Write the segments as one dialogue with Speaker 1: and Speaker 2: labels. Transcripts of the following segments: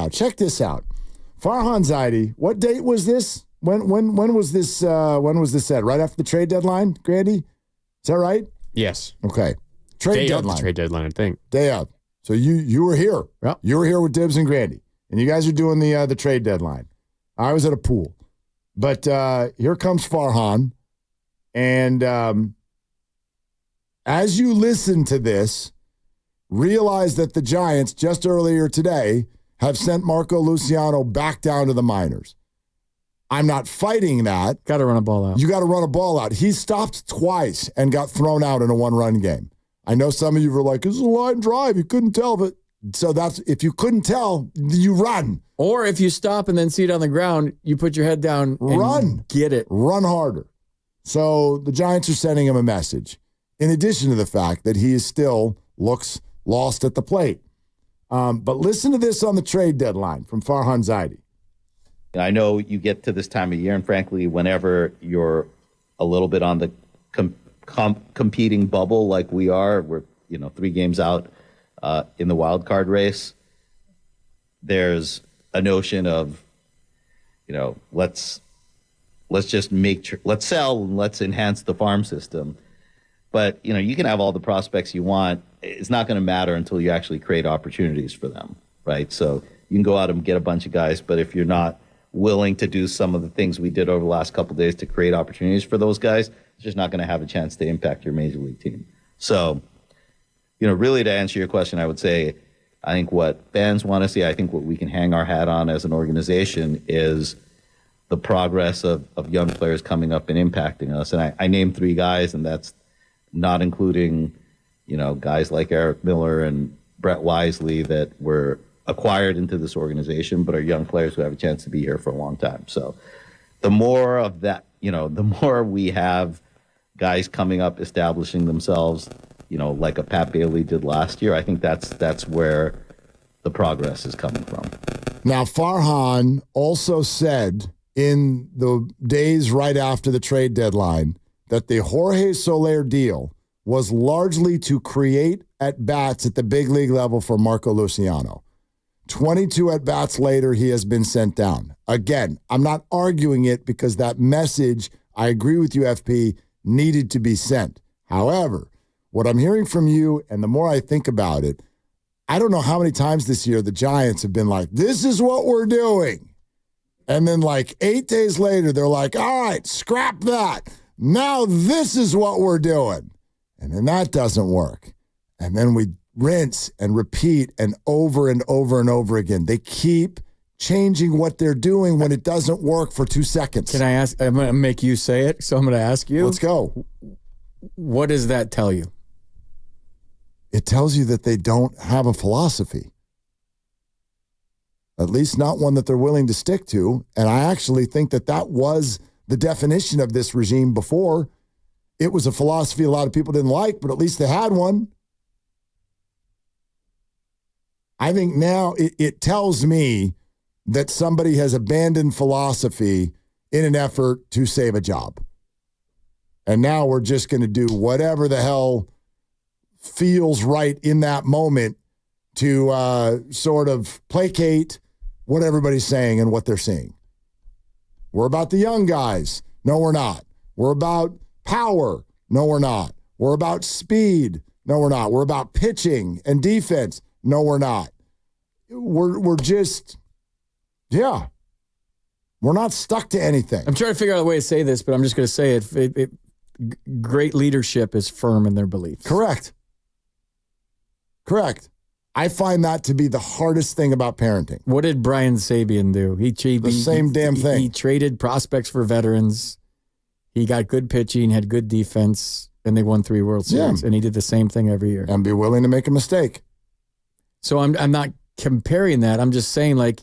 Speaker 1: now. Check this out. Farhan Zaidi, what date was this? When was this set? Right after the trade deadline, Grandy? Is that right?
Speaker 2: Yes.
Speaker 1: Okay. Trade deadline.
Speaker 2: Of the trade deadline, I think.
Speaker 1: Day of. So you were here.
Speaker 2: Yep.
Speaker 1: You were here with Dibs and Grandy. And you guys are doing the trade deadline. I was at a pool. But here comes Farhan. And as you listen to this, realize that the Giants, just earlier today, have sent Marco Luciano back down to the minors. I'm not fighting that.
Speaker 2: Got to run a ball out.
Speaker 1: You got to run a ball out. He stopped twice and got thrown out in a one-run game. I know some of you were like, this is a line drive. You couldn't tell. But so that's, if you couldn't tell, you run.
Speaker 2: Or if you stop and then see it on the ground, you put your head down and
Speaker 1: run.
Speaker 2: Get it.
Speaker 1: Run harder. So the Giants are sending him a message, in addition to the fact that he still looks lost at the plate. But listen to this on the trade deadline from Farhan Zaidi.
Speaker 3: I know you get to this time of year, and frankly, whenever you're a little bit on the competing bubble like we are, we're 3 games out in the wild card race. There's a notion of, let's just let's sell and let's enhance the farm system. But you can have all the prospects you want. It's not going to matter until you actually create opportunities for them, right? So you can go out and get a bunch of guys, but if you're not willing to do some of the things we did over the last couple of days to create opportunities for those guys, it's just not going to have a chance to impact your major league team. So, really to answer your question, I would say I think what fans want to see, I think what we can hang our hat on as an organization is the progress of young players coming up and impacting us. And I named 3 guys, and that's not including, guys like Eric Miller and Brett Wisely that were acquired into this organization, but are young players who have a chance to be here for a long time. So the more of that, the more we have guys coming up, establishing themselves, like a Pat Bailey did last year, I think that's where the progress is coming from.
Speaker 1: Now, Farhan also said in the days right after the trade deadline that the Jorge Soler deal was largely to create at-bats at the big league level for Marco Luciano. 22 at-bats later, he has been sent down. Again, I'm not arguing it because that message, I agree with you, FP, needed to be sent. However, what I'm hearing from you, and the more I think about it, I don't know how many times this year the Giants have been like, this is what we're doing. And then like 8 days later, they're like, all right, scrap that. Now this is what we're doing. And then that doesn't work. And then we rinse and repeat and over and over again. They keep changing what they're doing when it doesn't work for 2 seconds.
Speaker 2: Can I ask? I'm going to make you say it, so I'm going to ask you.
Speaker 1: Let's go.
Speaker 2: What does that tell you?
Speaker 1: It tells you that they don't have a philosophy. At least not one that they're willing to stick to. And I actually think that was the definition of this regime before. It was a philosophy a lot of people didn't like, but at least they had one. I think now it tells me that somebody has abandoned philosophy in an effort to save a job. And now we're just going to do whatever the hell feels right in that moment to sort of placate what everybody's saying and what they're seeing. We're about the young guys. No, we're not. We're about power. No, we're not. We're about speed. No, we're not. We're about pitching and defense. No, we're not. We're just, yeah. We're not stuck to anything.
Speaker 2: I'm trying to figure out a way to say this, but I'm just going to say it. Great leadership is firm in their beliefs.
Speaker 1: Correct. I find that to be the hardest thing about parenting.
Speaker 2: What did Brian Sabian do? The
Speaker 1: same damn thing.
Speaker 2: He traded prospects for veterans. He got good pitching, had good defense, and they won 3 World Series. Yeah. And he did the same thing every year.
Speaker 1: And be willing to make a mistake.
Speaker 2: So I'm not comparing that. I'm just saying, like,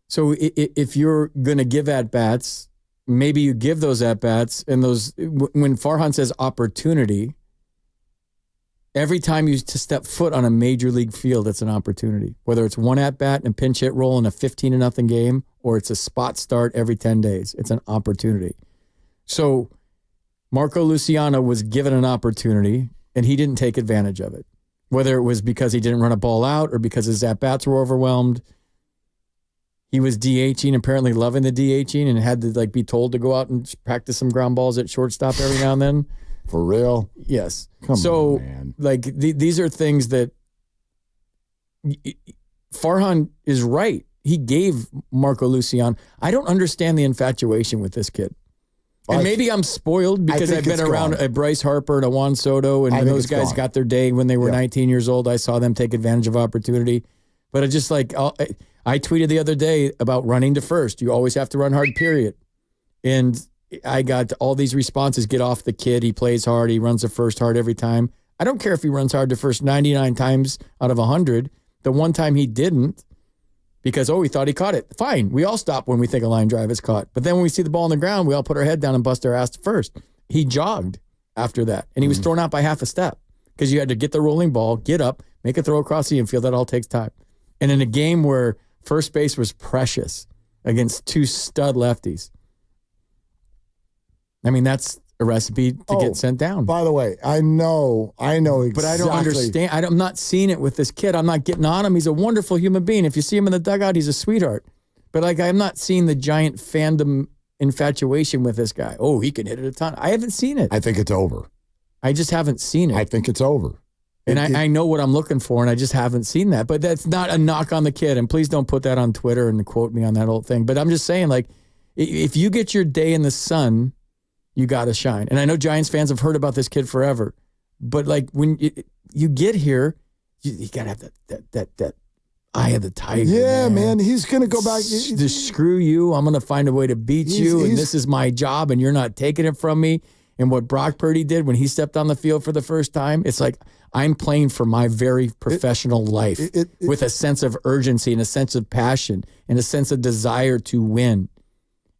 Speaker 2: so if you're going to give at-bats, maybe you give those at-bats, and those, when Farhan says opportunity, every time you step foot on a major league field, it's an opportunity. Whether it's one at-bat and pinch hit roll in a 15-0 game, or it's a spot start every 10 days, it's an opportunity. So Marco Luciano was given an opportunity, and he didn't take advantage of it. Whether it was because he didn't run a ball out or because his at-bats were overwhelmed, he was DHing, apparently loving the DHing, and had to like be told to go out and practice some ground balls at shortstop every now and then.
Speaker 1: For real?
Speaker 2: Yes.
Speaker 1: Come on, man.
Speaker 2: Like these are things that Farhan is right. He gave Marco Luciano. I don't understand the infatuation with this kid. And maybe I'm spoiled because I've been around a Bryce Harper and a Juan Soto, and when those guys got their day when they were 19 years old, I saw them take advantage of opportunity. But I just like, I tweeted the other day about running to first. You always have to run hard, period. And I got all these responses, get off the kid. He plays hard. He runs to first hard every time. I don't care if he runs hard to first 99 times out of 100. The one time he didn't, because, he thought he caught it. Fine. We all stop when we think a line drive is caught. But then when we see the ball on the ground, we all put our head down and bust our ass to first. He jogged after that. And he was thrown out by half a step because you had to get the rolling ball, get up, make a throw across the infield. That all takes time. And in a game where first base was precious against two stud lefties, I mean, that's a recipe to get sent down.
Speaker 1: By the way, I know exactly.
Speaker 2: But I don't understand. I'm not seeing it with this kid. I'm not getting on him. He's a wonderful human being. If you see him in the dugout, he's a sweetheart. But like, I'm not seeing the giant fandom infatuation with this guy. Oh, he can hit it a ton. I haven't seen it.
Speaker 1: I think it's over.
Speaker 2: I just haven't seen it.
Speaker 1: I think it's over.
Speaker 2: And I know what I'm looking for, and I just haven't seen that. But that's not a knock on the kid. And please don't put that on Twitter and quote me on that whole thing. But I'm just saying, like, if you get your day in the sun, you got to shine. And I know Giants fans have heard about this kid forever. But, like, when you get here, you got to have that eye of the tiger.
Speaker 1: Yeah, man. He's going to go back.
Speaker 2: Just screw you. I'm going to find a way to beat you, and this is my job, and you're not taking it from me. And what Brock Purdy did when he stepped on the field for the first time, it's like I'm playing for my very professional life with a sense of urgency and a sense of passion and a sense of desire to win.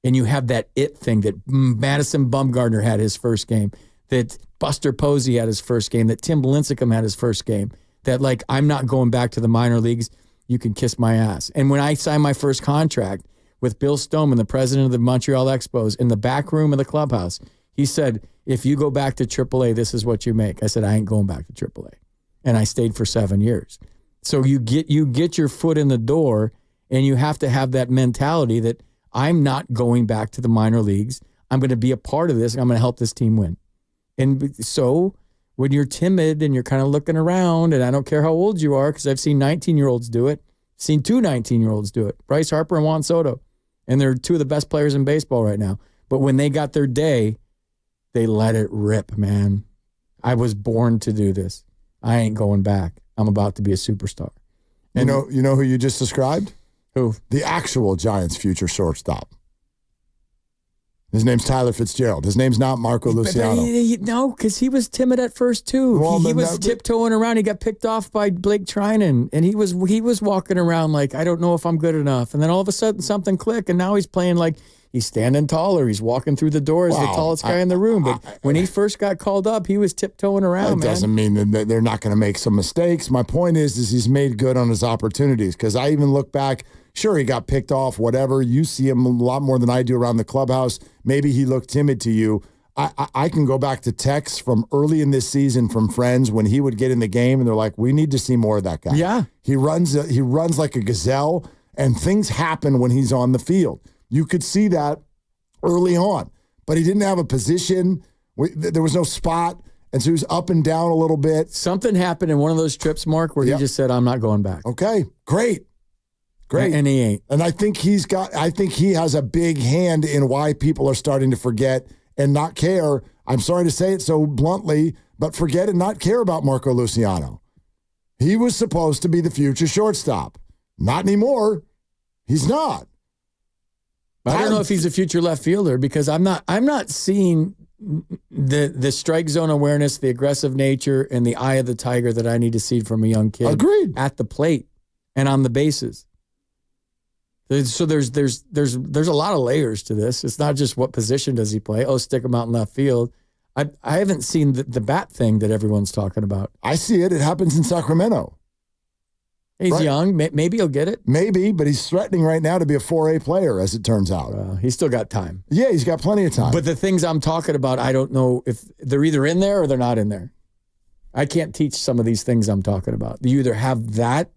Speaker 2: And you have that it thing that Madison Bumgarner had his first game, that Buster Posey had his first game, that Tim Lincecum had his first game, that like, I'm not going back to the minor leagues. You can kiss my ass. And when I signed my first contract with Bill Stoneman, the president of the Montreal Expos, in the back room of the clubhouse, he said, if you go back to AAA, this is what you make. I said, I ain't going back to AAA. And I stayed for 7 years. So you get your foot in the door, and you have to have that mentality that I'm not going back to the minor leagues. I'm going to be a part of this, and I'm going to help this team win. And so when you're timid and you're kind of looking around, and I don't care how old you are, because I've seen 19-year-olds do it, seen two 19-year-olds do it, Bryce Harper and Juan Soto. And they're two of the best players in baseball right now. But when they got their day, they let it rip, man. I was born to do this. I ain't going back. I'm about to be a superstar. And
Speaker 1: you know who you just described?
Speaker 2: Who?
Speaker 1: The actual Giants' future shortstop. His name's Tyler Fitzgerald. His name's not Marco Luciano.
Speaker 2: No, because he was timid at first too.
Speaker 1: Well,
Speaker 2: he was tiptoeing around. He got picked off by Blake Trinan, and he was walking around like, I don't know if I'm good enough. And then all of a sudden something clicked, and now he's playing like he's standing taller. He's walking through the door as the tallest guy in the room. But when he first got called up, he was tiptoeing around.
Speaker 1: It doesn't mean that they're not going to make some mistakes. My point is he's made good on his opportunities, because I even look back. Sure, he got picked off, whatever. You see him a lot more than I do around the clubhouse. Maybe he looked timid to you. I can go back to texts from early in this season from friends when he would get in the game, and they're like, we need to see more of that guy.
Speaker 2: Yeah.
Speaker 1: He runs like a gazelle, and things happen when he's on the field. You could see that early on, but he didn't have a position. There was no spot, and so he was up and down a little bit.
Speaker 2: Something happened in one of those trips, Mark, where he just said, I'm not going back.
Speaker 1: Okay, great.
Speaker 2: And he ain't.
Speaker 1: And I think he has a big hand in why people are starting to forget and not care. I'm sorry to say it so bluntly, but forget and not care about Marco Luciano. He was supposed to be the future shortstop. Not anymore. He's not.
Speaker 2: I don't know if he's a future left fielder, because I'm not seeing the strike zone awareness, the aggressive nature, and the eye of the tiger that I need to see from a young kid.
Speaker 1: Agreed.
Speaker 2: At the plate and on the bases. So there's a lot of layers to this. It's not just what position does he play. Oh, stick him out in left field. I haven't seen the bat thing that everyone's talking about.
Speaker 1: I see it. It happens in Sacramento.
Speaker 2: He's young. Maybe he'll get it.
Speaker 1: Maybe, but he's threatening right now to be a 4A player, as it turns out.
Speaker 2: He's still got time.
Speaker 1: Yeah, he's got plenty of time.
Speaker 2: But the things I'm talking about, I don't know if they're either in there or they're not in there. I can't teach some of these things I'm talking about. You either have that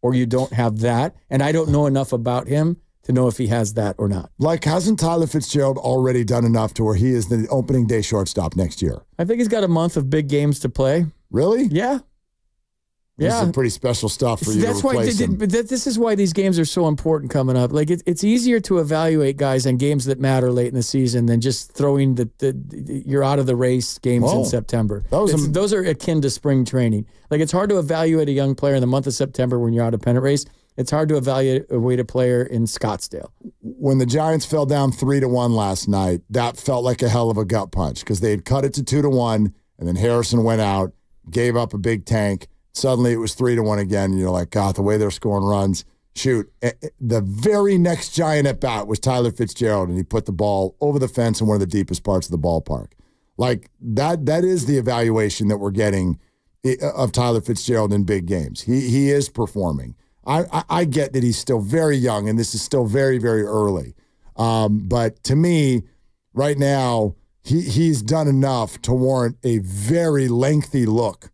Speaker 2: or you don't have that. And I don't know enough about him to know if he has that or not.
Speaker 1: Like, hasn't Tyler Fitzgerald already done enough to where he is the opening day shortstop next year?
Speaker 2: I think he's got a month of big games to play.
Speaker 1: Really?
Speaker 2: Yeah.
Speaker 1: This is some pretty special stuff for you to replace him.
Speaker 2: But this is why these games are so important coming up. Like, it's easier to evaluate guys in games that matter late in the season than just throwing you're out of the race games in September. Those are akin to spring training. Like, it's hard to evaluate a young player in the month of September when you're out of pennant race. It's hard to evaluate a player in Scottsdale.
Speaker 1: When the Giants fell down 3-1 last night, that felt like a hell of a gut punch because they had cut it to 2-1, and then Harrison went out, gave up a big tank. Suddenly it was 3-1 again, and you're like, God, the way they're scoring runs. Shoot, the very next Giant at bat was Tyler Fitzgerald, and he put the ball over the fence in one of the deepest parts of the ballpark. Like, that is the evaluation that we're getting of Tyler Fitzgerald in big games. He is performing. I get that he's still very young, and this is still very, very early. But to me, right now, he's done enough to warrant a very lengthy look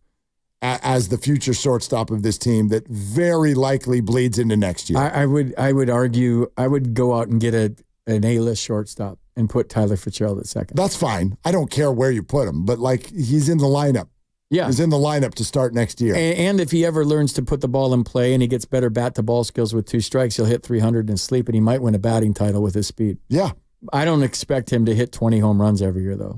Speaker 1: as the future shortstop of this team that very likely bleeds into next year.
Speaker 2: I would argue I would go out and get an A-list shortstop and put Tyler Fitzgerald at second.
Speaker 1: That's fine. I don't care where you put him, but like, he's in the lineup.
Speaker 2: Yeah.
Speaker 1: He's in the lineup to start next year.
Speaker 2: And if he ever learns to put the ball in play and he gets better bat-to-ball skills with 2 strikes, he'll hit 300 in sleep, and he might win a batting title with his speed.
Speaker 1: Yeah.
Speaker 2: I don't expect him to hit 20 home runs every year, though.